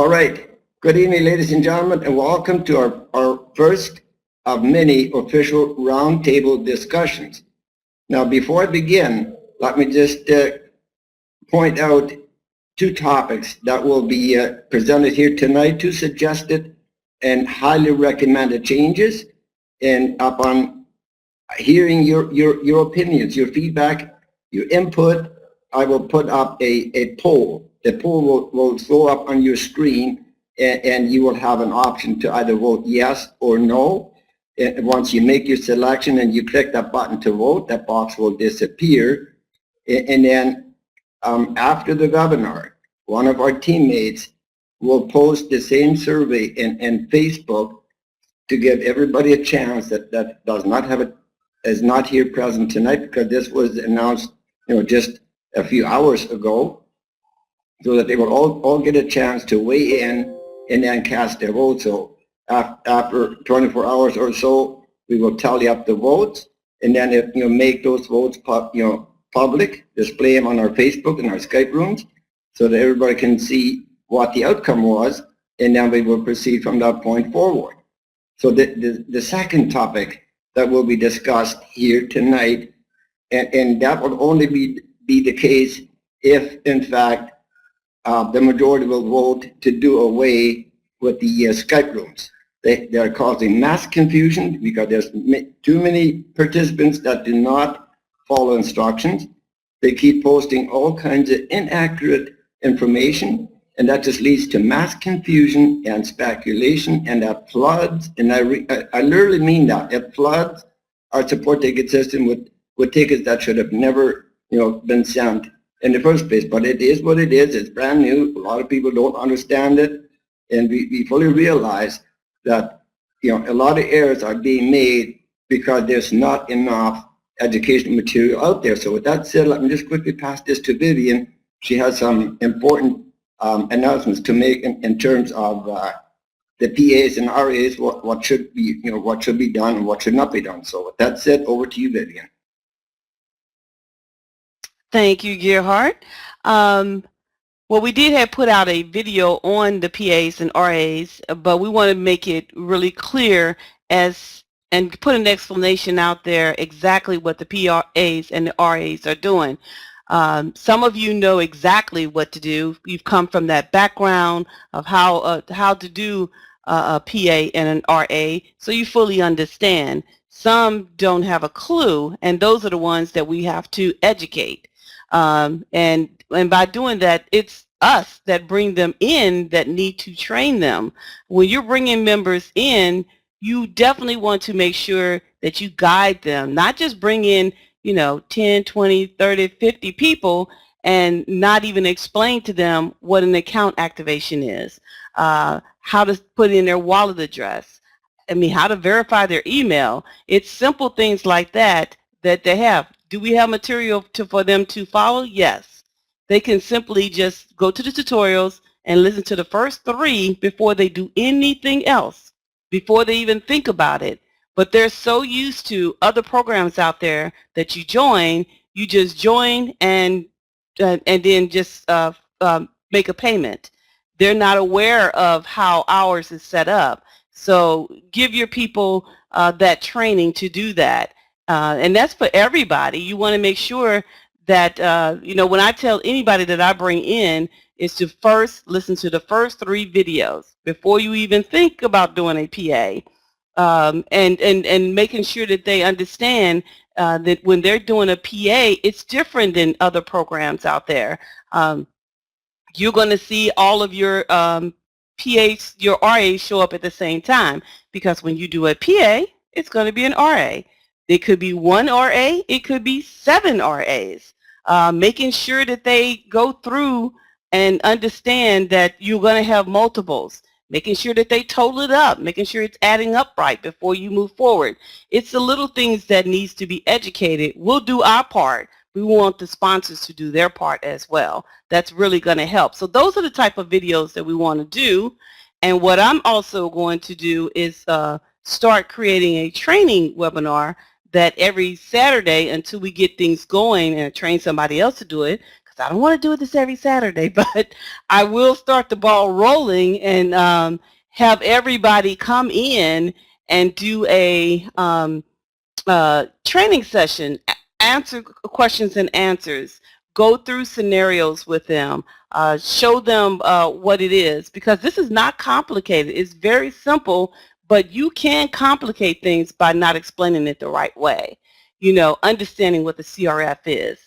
All right. Good evening, ladies and gentlemen, and welcome to our first of many official roundtable discussions. Now, before I begin, let me just point out two topics that will be presented here tonight, two suggested and highly recommended changes. And upon hearing your opinions, your feedback, your input, I will put up a poll. The poll will show up on your screen, and you will have an option to either vote yes or no. And once you make your selection and you click that button to vote, that box will disappear. And then after the webinar, one of our teammates will post the same survey in Facebook to give everybody a chance that does not have it, is not here present tonight, because this was announced, just a few hours ago, so that they will all get a chance to weigh in and then cast their vote. So after 24 hours or so, we will tally up the votes, and then if make those votes public, display them on our Facebook and our Skype rooms, so that everybody can see what the outcome was, and then we will proceed from that point forward. So the second topic that will be discussed here tonight, and that will only be the case if, in fact, the majority will vote to do away with the Skype rooms. They are causing mass confusion because there's too many participants that do not follow instructions. They keep posting all kinds of inaccurate information, and that just leads to mass confusion and speculation, and that floods, and I literally mean that, it floods our support ticket system with tickets that should have never been sent in the first place. But it is what it is. It's brand new. A lot of people don't understand it, and we fully realize that a lot of errors are being made because there's not enough educational material out there. So with that said, let me just quickly pass this to Vivian. She has some important announcements to make in terms of the PAs and RAs, what should be what should be done and what should not be done. So with that said, over to you, Vivian. Thank you, Gerhard. Well, we did have put out a video on the PAs and RAs, but we want to make it really clear and put an explanation out there exactly what the PAs and the RAs are doing. Some of you know exactly what to do. You've come from that background of how to do a PA and an RA, so you fully understand. Some don't have a clue, and those are the ones that we have to educate. And by doing that, it's us that bring them in that need to train them. When you're bringing members in, you definitely want to make sure that you guide them, not just bring in 10, 20, 30, 50 people and not even explain to them what an account activation is, how to put in their wallet address, how to verify their email. It's simple things like that they have. Do we have material for them to follow? Yes. They can simply just go to the tutorials and listen to the first 3 before they do anything else, before they even think about it. But they're so used to other programs out there that you just join and then just make a payment. They're not aware of how ours is set up. So give your people that training to do that. And that's for everybody. You want to make sure that, when I tell anybody that I bring in, is to first listen to the first 3 videos before you even think about doing a PA, and making sure that they understand that when they're doing a PA, it's different than other programs out there. You're going to see all of your PAs, your RAs show up at the same time, because when you do a PA, it's going to be an RA. It could be 1 RA, it could be 7 RAs. Making sure that they go through and understand that you're going to have multiples. Making sure that they total it up, making sure it's adding up right before you move forward. It's the little things that needs to be educated. We'll do our part. We want the sponsors to do their part as well. That's really going to help. So those are the type of videos that we want to do. And what I'm also going to do is start creating a training webinar that every Saturday until we get things going and train somebody else to do it, because I don't want to do it this every Saturday, but I will start the ball rolling and have everybody come in and do a training session, answer questions and answers, go through scenarios with them, show them what it is, because this is not complicated. It's very simple, but you can complicate things by not explaining it the right way. You know, understanding what the CRF is.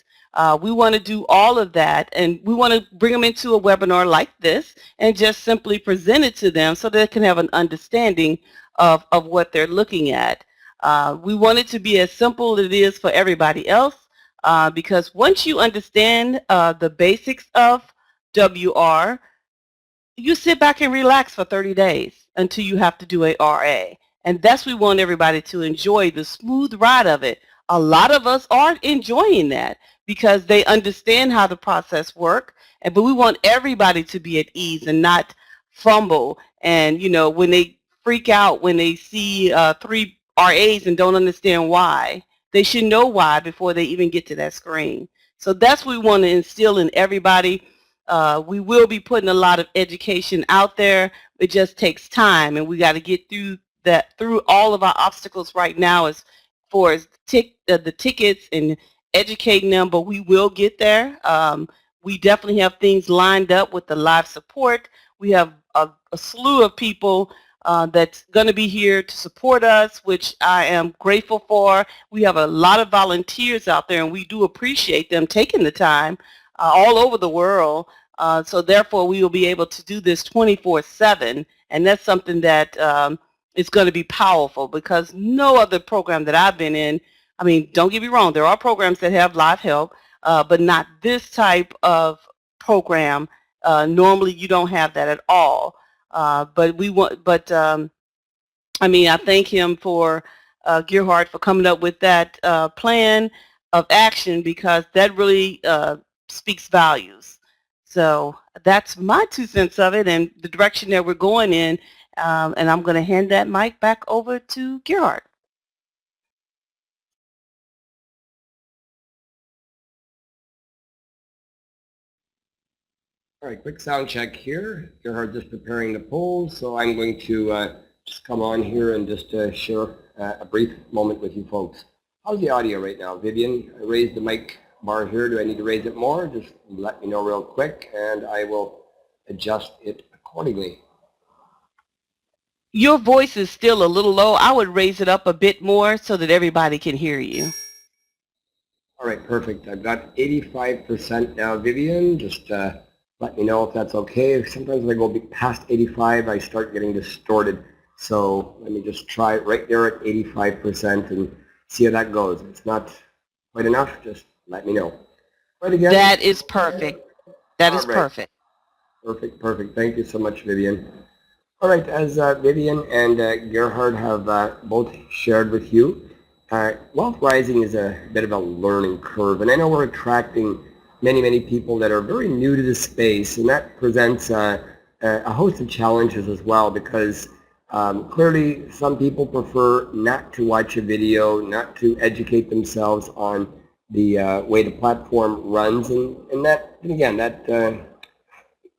We want to do all of that, and we want to bring them into a webinar like this and just simply present it to them so they can have an understanding of what they're looking at. We want it to be as simple as it is for everybody else, because once you understand the basics of WR, you sit back and relax for 30 days until you have to do a RA. And that's we want everybody to enjoy the smooth ride of it. A lot of us are enjoying that because they understand how the process works, but we want everybody to be at ease and not fumble. And, you know, when they freak out, when they see 3 RAs and don't understand why, they should know why before they even get to that screen. So that's what we want to instill in everybody. We will be putting a lot of education out there. It just takes time, and we got to get through that, through all of our obstacles right now as far as the tickets and educating them, but we will get there. We definitely have things lined up with the live support. We have a slew of people that's going to be here to support us, which I am grateful for. We have a lot of volunteers out there, and we do appreciate them taking the time all over the world. So therefore, we will be able to do this 24/7, and that's something that is going to be powerful, because no other program that I've been in, I mean, don't get me wrong, there are programs that have live help, but not this type of program. Normally, you don't have that at all. But we want, but I mean, I thank him for Gerhard for coming up with that plan of action, because that really speaks values. So that's my 2 cents of it and the direction that we're going in. And I'm going to hand that mic back over to Gerhard. All right, quick sound check here. Gerhard just preparing the polls, so I'm going to just come on here and just share a brief moment with you folks. How's the audio right now? Vivian, I raised the mic bar here. Do I need to raise it more? Just let me know real quick, and I will adjust it accordingly. Your voice is still a little low. I would raise it up a bit more so that everybody can hear you. All right, perfect. I've got 85% now, Vivian. Just let me know if that's okay. Sometimes when I go past 85, I start getting distorted. So let me just try it right there at 85% and see how that goes. If it's not quite enough, just let me know. Right again. That is perfect. That is perfect. Perfect, perfect. Thank you so much, Vivian. All right, as Vivian and Gerhard have both shared with you, Wealth Rising is a bit of a learning curve, and I know we're attracting many people that are very new to the space, and that presents a host of challenges as well, because clearly some people prefer not to watch a video, not to educate themselves on the way the platform runs, and that, and again, that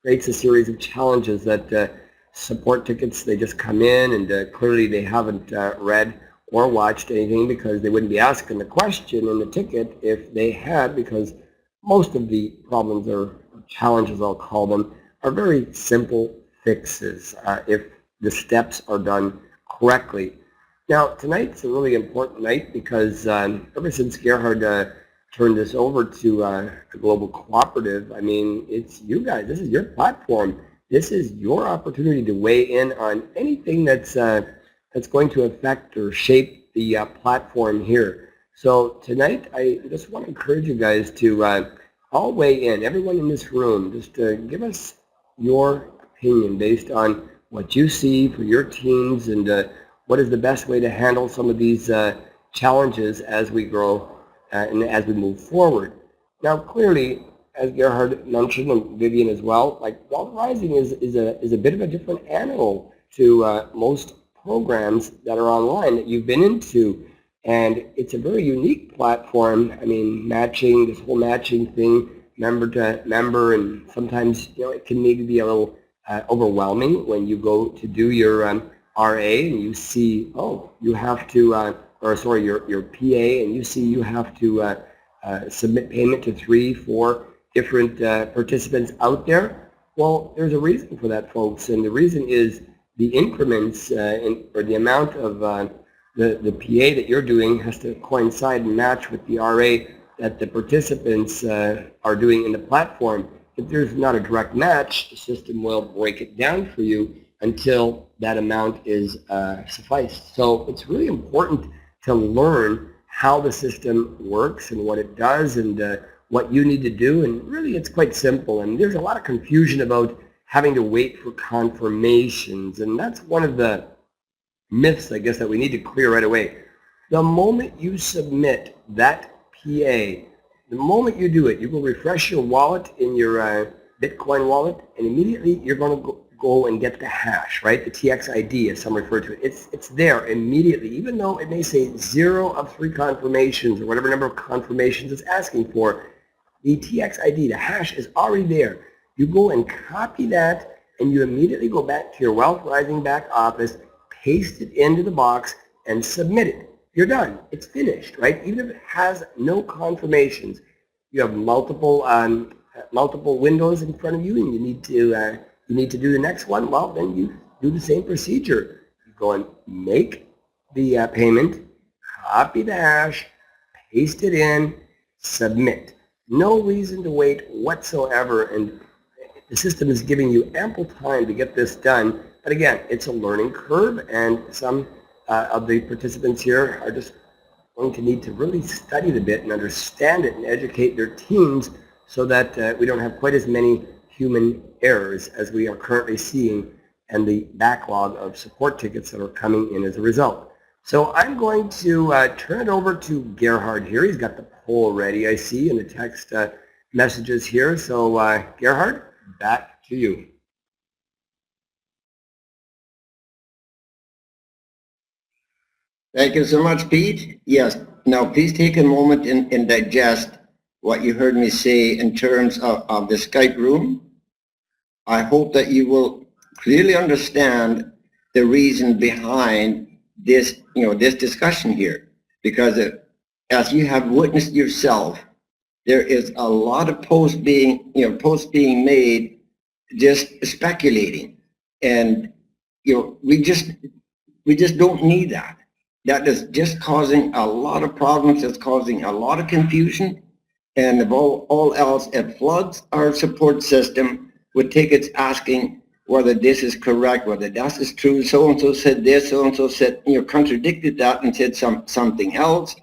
creates a series of challenges that support tickets, they just come in and clearly they haven't read or watched anything, because they wouldn't be asking the question in the ticket if they had, because most of the problems or challenges, I'll call them, are very simple fixes if the steps are done correctly. Now, tonight's a really important night because ever since Gerhard turned this over to a global cooperative, I mean, it's you guys. This is your platform. This is your opportunity to weigh in on anything that's going to affect or shape the platform here. So tonight, I just want to encourage you guys to all weigh in. Everyone in this room, just give us your opinion based on what you see for your teams and what is the best way to handle some of these challenges as we grow and as we move forward. Now, clearly, as Gerhard mentioned, and Vivian as well, like Wealth Rising is a bit of a different animal to most programs that are online that you've been into, and it's a very unique platform. I mean, matching, this whole matching thing member to member, and sometimes it can maybe be a little overwhelming when you go to do your RA and you see, oh, you have to, or sorry, your PA, and you see you have to submit payment to 3, 4 different participants out there. Well, there's a reason for that, folks, and the reason is the increments or the amount of the PA that you're doing has to coincide and match with the RA that the participants are doing in the platform. If there's not a direct match, the system will break it down for you until that amount is sufficed. So it's really important to learn how the system works and what it does and what you need to do. And really it's quite simple. And there's a lot of confusion about having to wait for confirmations. And that's one of the myths, I guess, that we need to clear right away. The moment you submit that PA, the moment you do it, you will refresh your wallet in your Bitcoin wallet, and immediately you're going to go and get the hash, right? The TX ID, as some refer to it. It's there immediately, even though it may say 0 of 3 confirmations or whatever number of confirmations it's asking for. The TX ID, the hash, is already there. You go and copy that, and you immediately go back to your Wealth Rising back office, paste it into the box, and submit it. You're done. It's finished, right? Even if it has no confirmations, you have multiple windows in front of you, and you need to do the next one. Well, then you do the same procedure. You go and make the payment, copy the hash, paste it in, submit. No reason to wait whatsoever, and the system is giving you ample time to get this done. But again, it's a learning curve, and some of the participants here are just going to need to really study the bit and understand it and educate their teams so that we don't have quite as many human errors as we are currently seeing and the backlog of support tickets that are coming in as a result. So I'm going to turn it over to Gerhard here. He's got the poll ready, I see, in the text messages here. So Gerhard, back to you. Thank you so much, Pete. Yes. Now, please take a moment and digest what you heard me say in terms of the Skype room. I hope that you will clearly understand the reason behind this, this discussion here, because as you have witnessed yourself, there is a lot of posts being made, just speculating, and we just don't need that. That is just causing a lot of problems. It's causing a lot of confusion, and of all else, it floods our support system with tickets asking whether this is correct, whether that is true. So and so said this. So and so said contradicted that and said something else.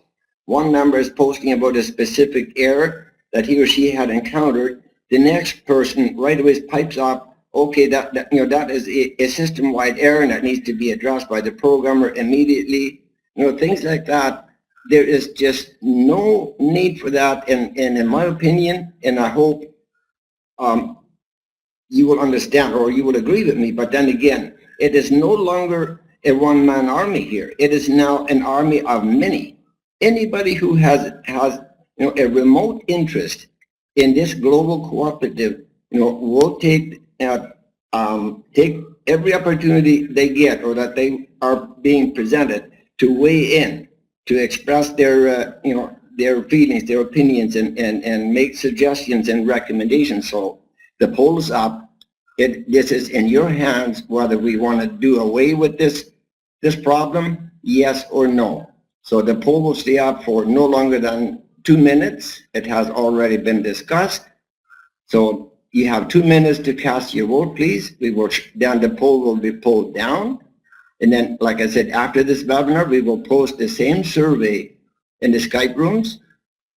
One member is posting about a specific error that he or she had encountered. The next person right away pipes up, okay, that is a system-wide error and that needs to be addressed by the programmer immediately. Things like that. There is just no need for that, and in my opinion, and I hope you will understand or you will agree with me, but then again, it is no longer a one-man army here. It is now an army of many. Anybody who has a remote interest in this global cooperative, will take every opportunity they get or that they are being presented to weigh in, to express their feelings, their opinions, and make suggestions and recommendations. So the poll is up. This is in your hands whether we want to do away with this problem, yes or no. So the poll will stay up for no longer than 2 minutes. It has already been discussed. So you have 2 minutes to cast your vote, please. Then the poll will be pulled down. And then, like I said, after this webinar, we will post the same survey in the Skype rooms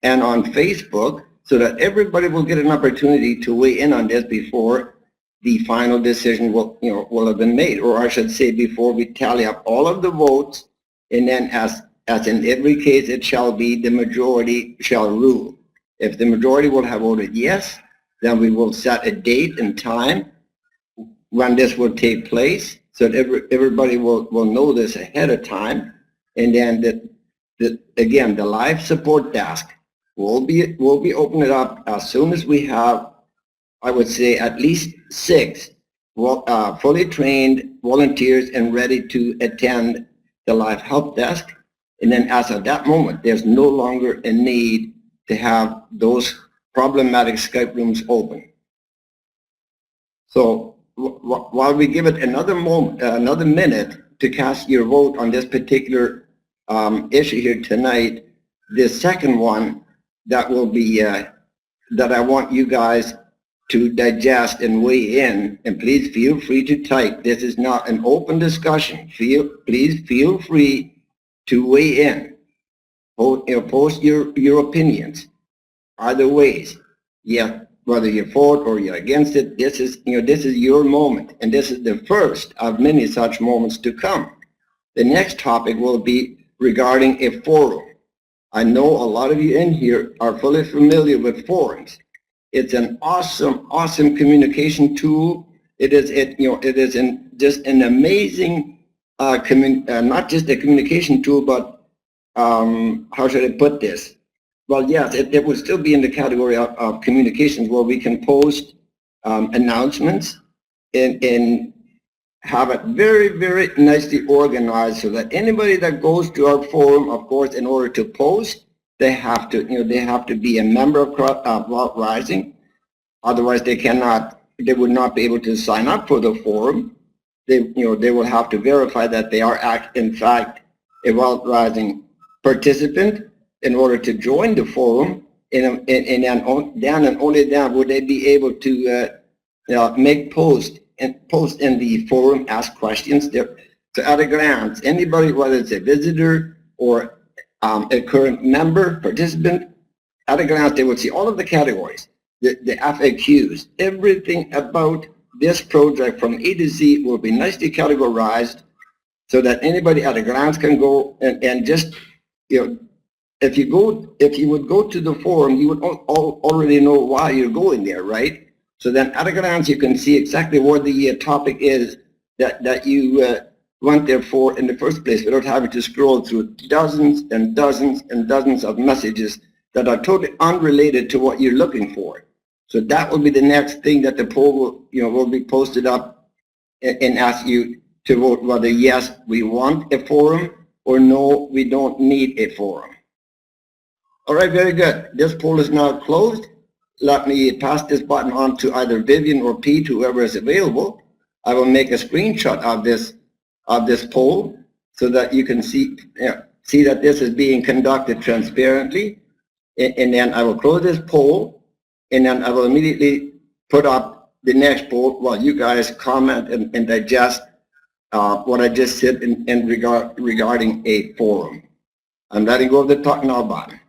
and on Facebook so that everybody will get an opportunity to weigh in on this before the final decision will have been made, or I should say before we tally up all of the votes, and then as in every case it shall be, the majority shall rule. If the majority will have voted yes, then we will set a date and time when this will take place, so that everybody will know this ahead of time. And then again, the live support desk We'll be opening it up as soon as we have, I would say, at least 6 fully trained volunteers and ready to attend the live help desk. And then as of that moment, there's no longer a need to have those problematic Skype rooms open. So while we give it another moment, another minute to cast your vote on this particular issue here tonight, the second one that will be that I want you guys to digest and weigh in, and please feel free to type. This is not an open discussion. Please feel free to weigh in. Post your opinions. Either ways, yeah, whether you're for it or you're against it, this is your moment, and this is the first of many such moments to come. The next topic will be regarding a forum. I know a lot of you in here are fully familiar with forums. It's an awesome communication tool. It is just an amazing not just a communication tool, but how should I put this? Well, yes, it would still be in the category of communications, where we can post announcements and have it very, very nicely organized, so that anybody that goes to our forum, of course, in order to post, they have to be a member of Wealth Rising. Otherwise, they would not be able to sign up for the forum. They will have to verify that they are in fact a Wealth Rising participant in order to join the forum, and then only then would they be able to make posts in the forum, ask questions there. So at a glance, anybody, whether it's a visitor or a current member, participant, at a glance, they would see all of the categories, the FAQs, everything about this project from A to Z will be nicely categorized, so that anybody at a glance can go and just, if you would go to the forum, you would already know why you're going there, right? So then at a glance, you can see exactly what the topic is that you went there for in the first place, without having to scroll through dozens and dozens and dozens of messages that are totally unrelated to what you're looking for. So that will be the next thing that the poll will be posted up and ask you to vote whether yes, we want a forum, or no, we don't need a forum. All right, very good. This poll is now closed. Let me pass this button on to either Vivian or Pete, whoever is available. I will make a screenshot of this poll, so that you can see that this is being conducted transparently. And then I will close this poll, and then I will immediately put up the next poll while you guys comment and digest what I just said regarding a forum. I'm letting go of the talk now button.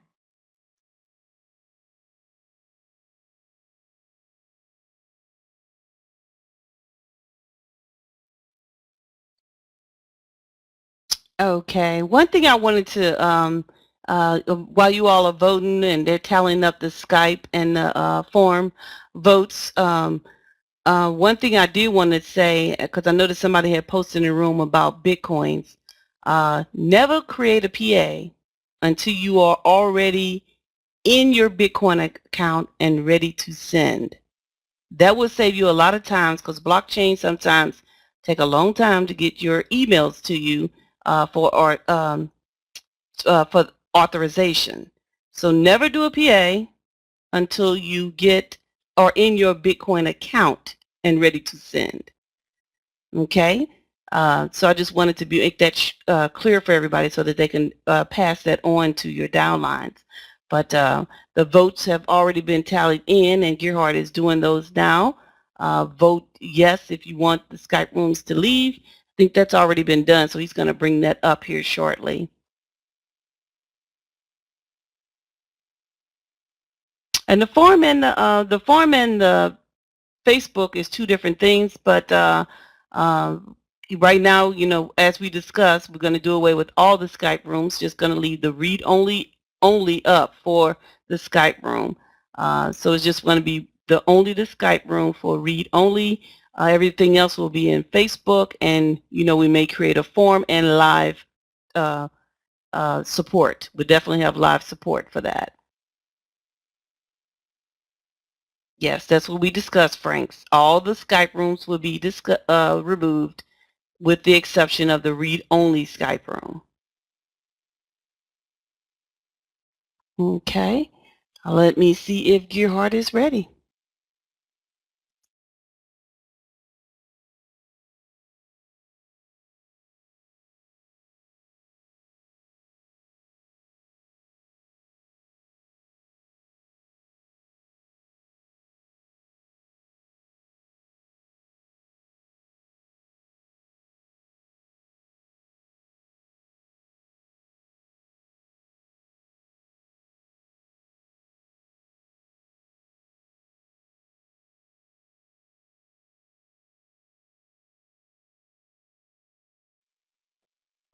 Okay. One thing I wanted to, while you all are voting and they're tallying up the Skype and the forum votes, one thing I do want to say, because I noticed somebody had posted in the room about Bitcoins, never create a PA until you are already in your Bitcoin account and ready to send. That will save you a lot of times, because blockchain sometimes take a long time to get your emails to you for authorization. So never do a PA until you get or in your Bitcoin account and ready to send. Okay, so I just wanted to make that clear for everybody, so that they can pass that on to your downlines. But the votes have already been tallied in, and Gerhard is doing those now. Vote yes if you want the Skype rooms to leave. I think that's already been done, so he's going to bring that up here shortly. And the forum and the Facebook is two different things, but right now, as we discussed, we're going to do away with all the Skype rooms, just going to leave the read only up for the Skype room. So it's just going to be the Skype room for read only. Everything else will be in Facebook, and we may create a forum and live support. We definitely have live support for that. Yes, that's what we discussed, Franks. All the Skype rooms will be removed with the exception of the read-only Skype room. Okay, let me see if Gerhard is ready.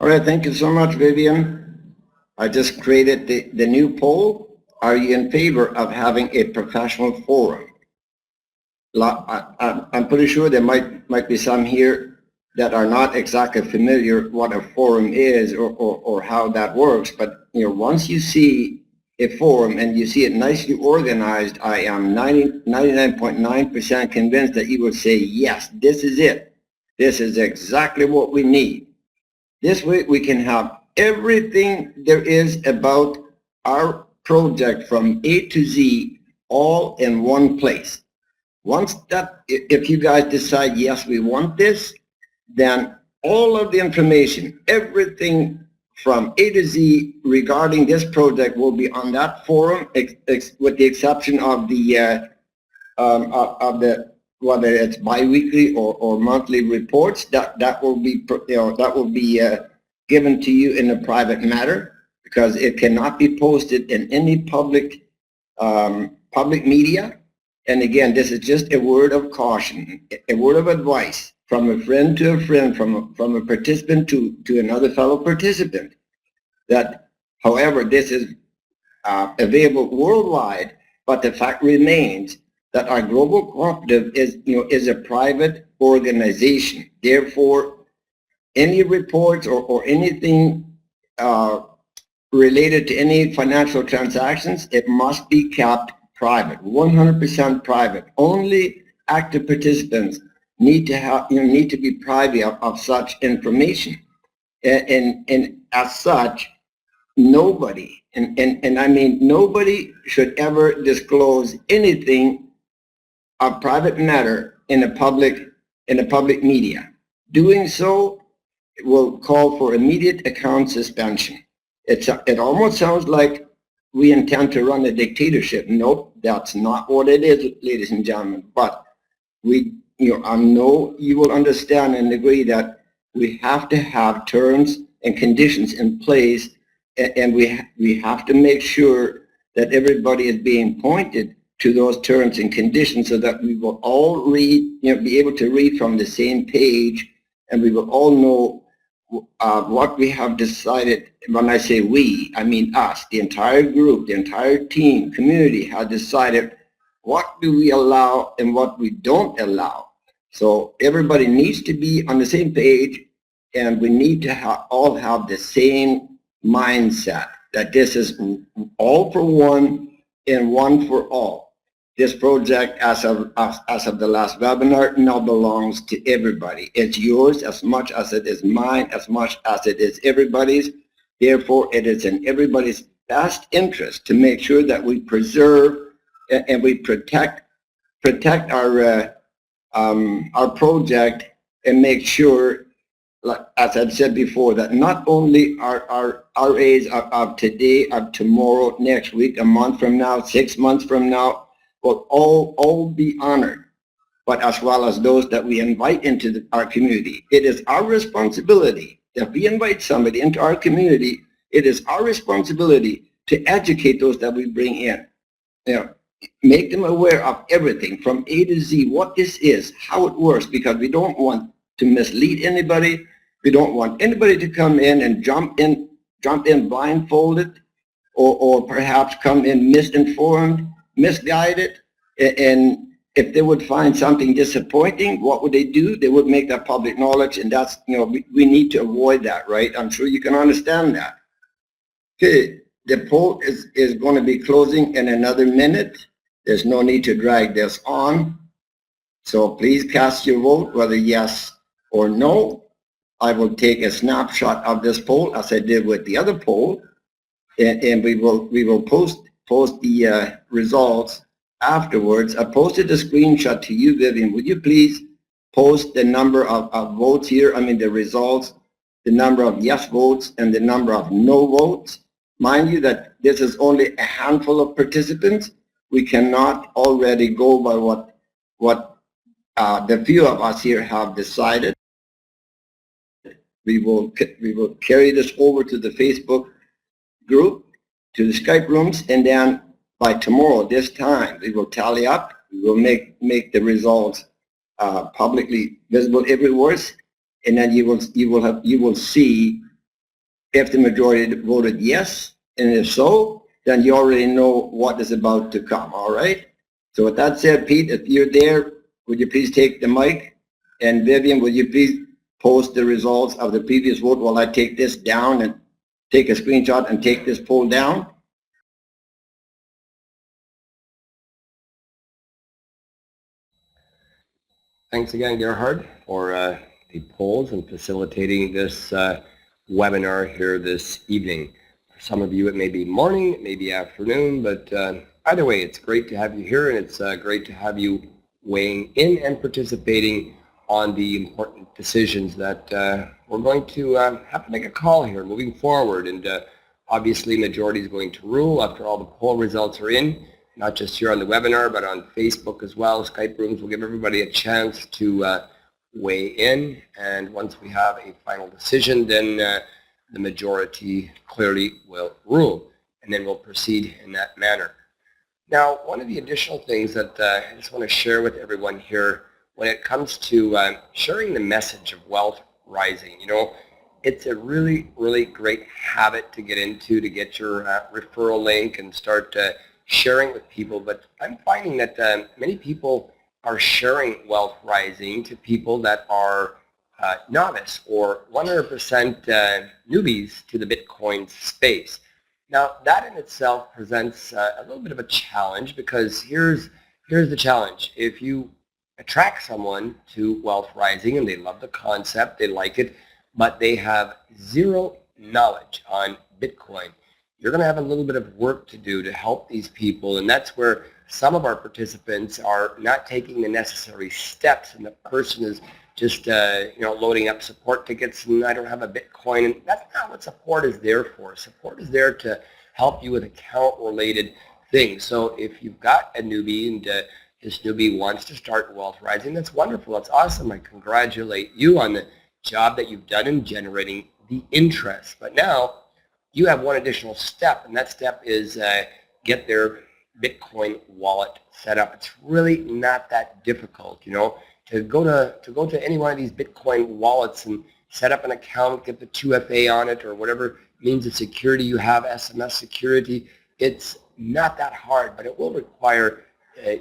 All right, thank you so much, Vivian. I just created the new poll. Are you in favor of having a professional forum? I'm pretty sure there might be some here that are not exactly familiar what a forum is or how that works. But once you see a forum and you see it nicely organized, I am 99.9% convinced that you will say, yes, this is it. This is exactly what we need. This way we can have everything there is about our project from A to Z all in one place. Once that, if you guys decide, yes, we want this, then all of the information, everything from A to Z regarding this project will be on that forum, with the exception of the whether it's biweekly or monthly reports. That will be given to you in a private matter, because it cannot be posted in any public media. And again, this is just a word of caution, a word of advice from a friend to a friend, from a participant to another fellow participant, that however this is available worldwide, but the fact remains that our global cooperative is a private organization. Therefore, any reports or anything related to any financial transactions, it must be kept private, 100% private. Only active participants need to be privy of such information, and as such, nobody, and I mean nobody, should ever disclose anything of private matter in a public media. Doing so will call for immediate account suspension. It almost sounds like we intend to run a dictatorship. Nope, that's not what it is, ladies and gentlemen. But I know you will understand and agree that we have to have terms and conditions in place, and we have to make sure that everybody is being pointed to those terms and conditions, so that we will all read, be able to read from the same page, and we will all know what we have decided. When I say we, I mean us, the entire group, the entire team, community has decided what do we allow and what we don't allow. So everybody needs to be on the same page, and we need to all have the same mindset, that this is all for one and one for all. This project, as of the last webinar, now belongs to everybody. It's yours as much as it is mine, as much as it is everybody's. Therefore, it is in everybody's best interest to make sure that we preserve and we protect our project, and make sure, like, as I've said before, that not only our RAs of today, of tomorrow, next week, a month from now, 6 months from now, will all be honored, but as well as those that we invite into our community. It is our responsibility, if we invite somebody into our community, it is our responsibility to educate those that we bring in. Make them aware of everything from A to Z, what this is, how it works, because we don't want to mislead anybody. We don't want anybody to come in and jump in blindfolded, or perhaps come in misinformed, misguided, and if they would find something disappointing, what would they do? They would make that public knowledge, and that's, we need to avoid that, right? I'm sure you can understand that. Okay, the poll is going to be closing in another minute. There's no need to drag this on. So please cast your vote, whether yes or no. I will take a snapshot of this poll as I did with the other poll, and we will post the results afterwards. I posted a screenshot to you, Vivian. Would you please post the number of votes here? I mean the results, the number of yes votes and the number of no votes. Mind you that this is only a handful of participants. We cannot already go by what the few of us here have decided. We will carry this over to the Facebook group, to the Skype rooms, and then by tomorrow, this time, we will tally up. We will make the results publicly visible everywhere, and then you will see if the majority voted yes, and if so, then you already know what is about to come. All right. So with that said, Pete, if you're there, would you please take the mic? And Vivian, would you please post the results of the previous vote while I take this down and take a screenshot and take this poll down? Thanks again, Gerhard, for the polls and facilitating this webinar here this evening. For some of you, it may be morning, it may be afternoon, but either way, it's great to have you here, and it's great to have you weighing in and participating on the important decisions that we're going to have to make a call here moving forward. And obviously, majority is going to rule after all the poll results are in, not just here on the webinar, but on Facebook as well. Skype rooms will give everybody a chance to weigh in. And once we have a final decision, then the majority clearly will rule. And then we'll proceed in that manner. Now, one of the additional things that I just want to share with everyone here when it comes to sharing the message of wealth rising, you know, it's a really, really great habit to get into, to get your referral link and start sharing with people. But I'm finding that many people are sharing wealth rising to people that are novice or 100% newbies to the Bitcoin space. Now, that in itself presents a little bit of a challenge, because here's the challenge. If you attract someone to wealth rising and they love the concept, they like it, but they have zero knowledge on Bitcoin, you're going to have a little bit of work to do to help these people, and that's where some of our participants are not taking the necessary steps, and the person is just loading up support tickets, and I don't have a Bitcoin. And that's not what support is there for. Support is there to help you with account-related things. So if you've got a newbie and this newbie wants to start wealth rising, that's wonderful. That's awesome. I congratulate you on the job that you've done in generating the interest. But now you have one additional step, and that step is get their Bitcoin wallet set up. It's really not that difficult, you know. To go to any one of these Bitcoin wallets and set up an account, get the 2FA on it, or whatever means of security you have, SMS security, it's not that hard, but it will require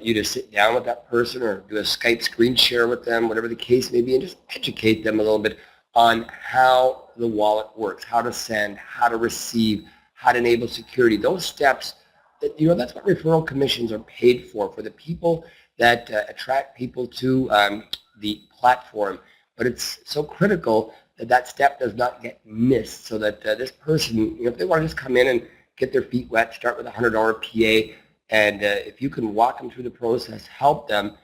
you to sit down with that person or do a Skype screen share with them, whatever the case may be, and just educate them a little bit on how the wallet works, how to send, how to receive, how to enable security. Those steps, that's what referral commissions are paid for the people that attract people to the platform. But it's so critical that that step does not get missed, so that this person, if they want to just come in and get their feet wet, start with a $100 PA, and if you can walk them through the process, help them,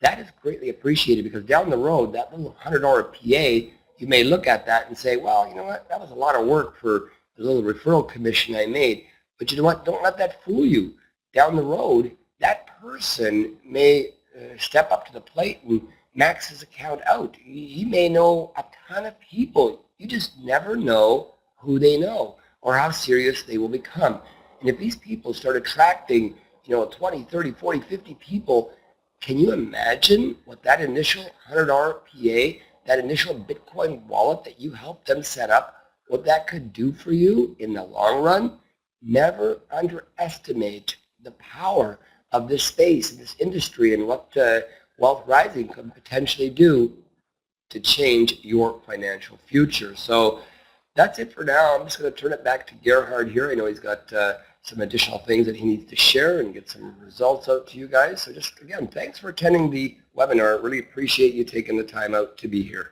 that is greatly appreciated, because down the road, that little $100 PA, you may look at that and say, well, you know what, that was a lot of work for the little referral commission I made. But you know what, don't let that fool you. Down the road, that person may step up to the plate and max his account out. He may know a ton of people. You just never know who they know or how serious they will become. And if these people start attracting, 20, 30, 40, 50 people, can you imagine what that initial $100 PA, that initial Bitcoin wallet that you helped them set up, what that could do for you in the long run? Never underestimate the power of this space, this industry, and what wealth rising could potentially do to change your financial future. So that's it for now. I'm just going to turn it back to Gerhard here. I know he's got some additional things that he needs to share and get some results out to you guys. So just, again, thanks for attending the webinar. Really appreciate you taking the time out to be here.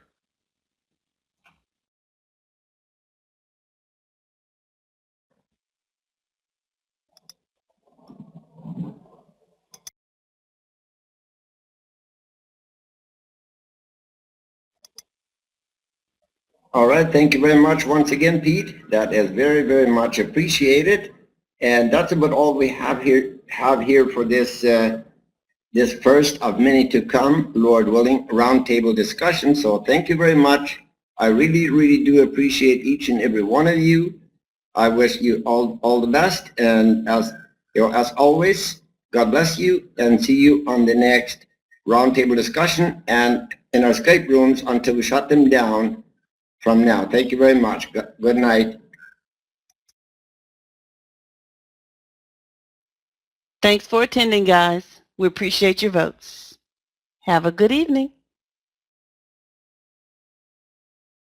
All right, thank you very much once again, Pete. That is very, very much appreciated. And that's about all we have here for this this first of many to come, Lord willing, roundtable discussion. So thank you very much. I really, really do appreciate each and every one of you. I wish you all the best, and as always, God bless you, and see you on the next roundtable discussion and in our Skype rooms until we shut them down from now. Thank you very much. Good night. Thanks for attending, guys. We appreciate your votes. Have a good evening.